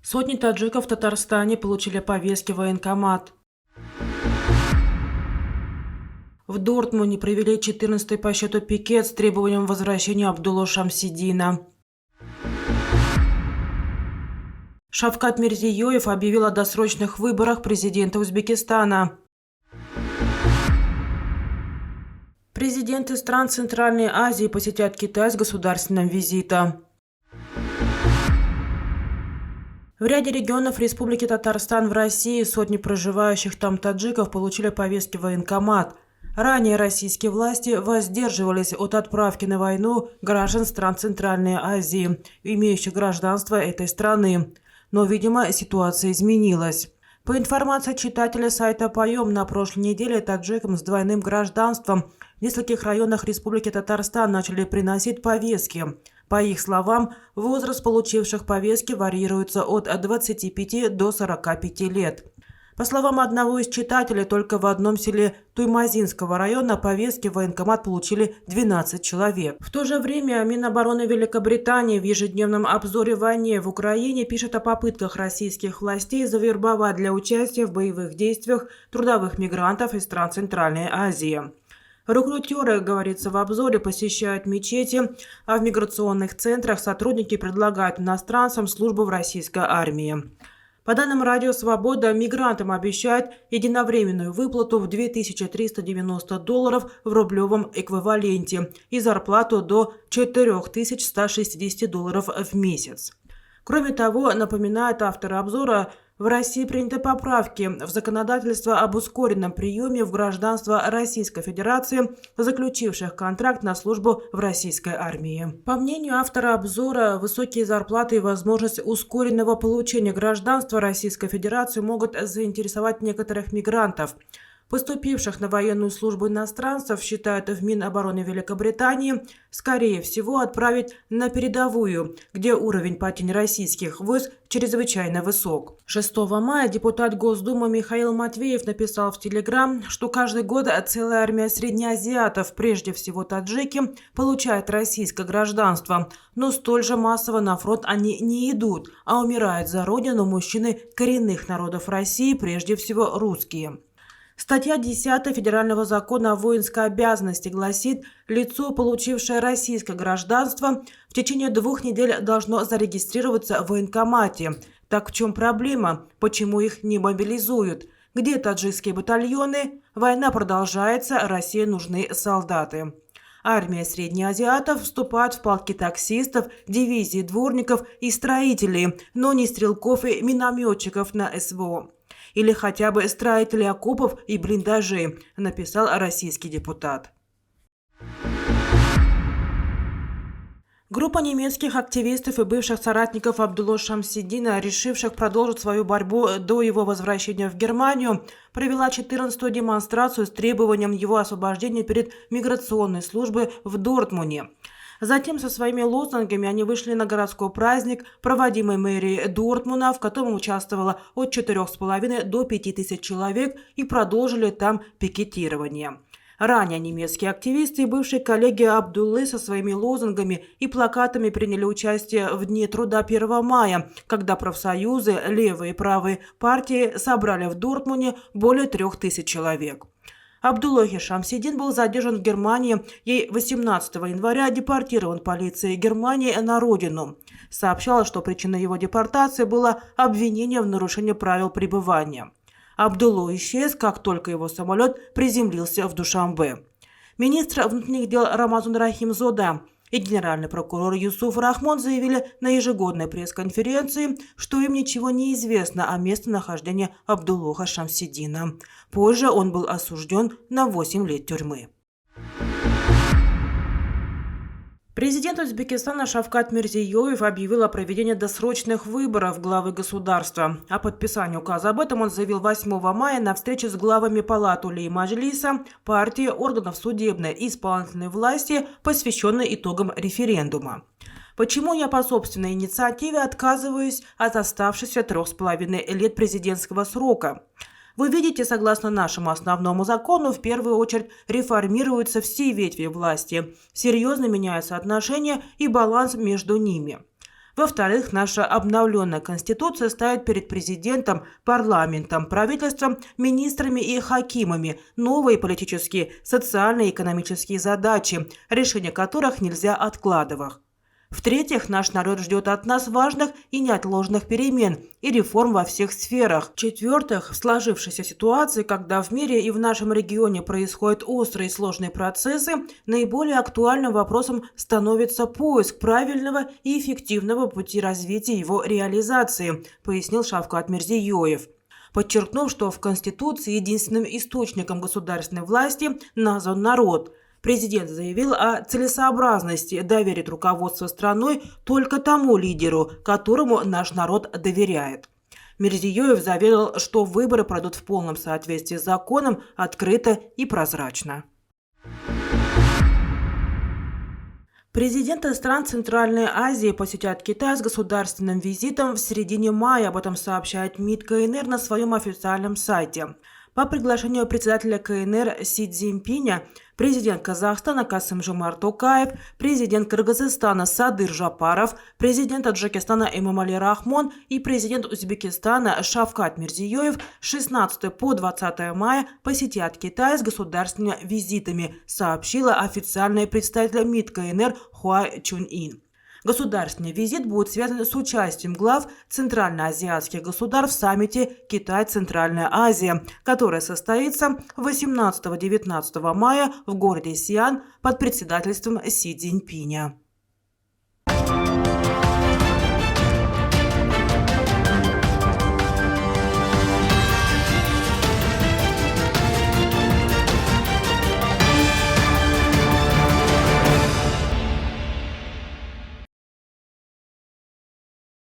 Сотни таджиков в Татарстане получили повестки в военкомат. В Дортмунде провели 14-й по счету пикет с требованием возвращения Абдуллы Шамсидина. Шавкат Мирзиёев объявил о досрочных выборах президента Узбекистана. Президенты стран Центральной Азии посетят Китай с государственным визитом. В ряде регионов Республики Татарстан в России сотни проживающих там таджиков получили повестки в военкомат. Ранее российские власти воздерживались от отправки на войну граждан стран Центральной Азии, имеющих гражданство этой страны. Но, видимо, ситуация изменилась. По информации читателя сайта «Поем», на прошлой неделе таджикам с двойным гражданством в нескольких районах Республики Татарстан начали приносить повестки. По их словам, возраст получивших повестки варьируется от 25 до 45 лет. По словам одного из читателей, только в одном селе Туймазинского района повестки в военкомат получили 12 человек. В то же время Минобороны Великобритании в ежедневном обзоре войны в Украине пишет о попытках российских властей завербовать для участия в боевых действиях трудовых мигрантов из стран Центральной Азии. Рекрутеры, говорится в обзоре, посещают мечети, а в миграционных центрах сотрудники предлагают иностранцам службу в российской армии. По данным Радио Свобода, мигрантам обещают единовременную выплату в $2390 в рублевом эквиваленте и зарплату до $4160 в месяц. Кроме того, напоминают авторы обзора, в России приняты поправки в законодательство об ускоренном приеме в гражданство Российской Федерации, заключивших контракт на службу в российской армии. По мнению автора обзора, высокие зарплаты и возможность ускоренного получения гражданства Российской Федерации могут заинтересовать некоторых мигрантов. Поступивших на военную службу иностранцев, считают в Минобороны Великобритании, скорее всего отправить на передовую, где уровень потерь российских войск чрезвычайно высок. 6 мая депутат Госдумы Михаил Матвеев написал в Телеграм, что каждый год целая армия среднеазиатов, прежде всего таджики, получает российское гражданство, но столь же массово на фронт они не идут, а умирают за родину мужчины коренных народов России, прежде всего русские. Статья 10 Федерального закона о воинской обязанности гласит, лицо, получившее российское гражданство, в течение 2 недель должно зарегистрироваться в военкомате. Так в чем проблема? Почему их не мобилизуют? Где таджикские батальоны? Война продолжается, России нужны солдаты. Армия среднеазиатов вступает в полки таксистов, дивизии дворников и строителей, но не стрелков и минометчиков на СВО. Или хотя бы строители окопов и блиндажей, написал российский депутат. Группа немецких активистов и бывших соратников Абдуллы Шамсидина, решивших продолжить свою борьбу до его возвращения в Германию, провела 14-ю демонстрацию с требованием его освобождения перед миграционной службой в Дортмунде. Затем со своими лозунгами они вышли на городской праздник, проводимый мэрией Дортмунда, в котором участвовало от 4,5 до 5 тысяч человек, и продолжили там пикетирование. Ранее немецкие активисты и бывшие коллеги Абдуллы со своими лозунгами и плакатами приняли участие в Дне труда 1 мая, когда профсоюзы, левые и правые партии собрали в Дортмунде более 3000 человек. Абдулла Шамсидин был задержан в Германии и 18 января депортирован полицией Германии на родину. Сообщалось, что причиной его депортации было обвинение в нарушении правил пребывания. Абдулла исчез, как только его самолет приземлился в Душанбе. Министр внутренних дел Рамазан Рахимзода и генеральный прокурор Юсуф Рахмон заявили на ежегодной пресс-конференции, что им ничего не известно о местонахождении Абдуллы Шамсидина. Позже он был осужден на 8 лет тюрьмы. Президент Узбекистана Шавкат Мирзиёев объявил о проведении досрочных выборов главы государства. О подписании указа об этом он заявил 8 мая на встрече с главами палат Улей Маджлиса, партии, органов судебной и исполнительной власти, посвященной итогам референдума. Почему я по собственной инициативе отказываюсь от оставшихся 3,5 лет президентского срока? Вы видите, согласно нашему основному закону, в первую очередь реформируются все ветви власти, серьезно меняются отношения и баланс между ними. Во-вторых, наша обновленная Конституция ставит перед президентом, парламентом, правительством, министрами и хакимами новые политические, социальные и экономические задачи, решение которых нельзя откладывать. В-третьих, наш народ ждет от нас важных и неотложных перемен и реформ во всех сферах. В-четвертых, в сложившейся ситуации, когда в мире и в нашем регионе происходят острые и сложные процессы, наиболее актуальным вопросом становится поиск правильного и эффективного пути развития его реализации, пояснил Шавкат Мирзиёев, подчеркнув, что в Конституции единственным источником государственной власти назван народ. Президент заявил о целесообразности доверить руководство страной только тому лидеру, которому наш народ доверяет. Мирзиёев заверил, что выборы пройдут в полном соответствии с законом, открыто и прозрачно. Президенты стран Центральной Азии посетят Китай с государственным визитом в середине мая, об этом сообщает МИД КНР на своем официальном сайте. По приглашению председателя КНР Си Цзиньпиня, президент Казахстана Касым-Жомарт Токаев, президент Кыргызстана Садыр Жапаров, президент Таджикистана Эмомали Рахмон и президент Узбекистана Шавкат Мирзиёев с 16 по 20 мая посетят Китай с государственными визитами, сообщила официальный представитель МИД КНР Хуа Чунъин. Государственный визит будет связан с участием глав центральноазиатских государств в саммите «Китай-Центральная Азия», который состоится 18-19 мая в городе Сиан под председательством Си Цзиньпиня.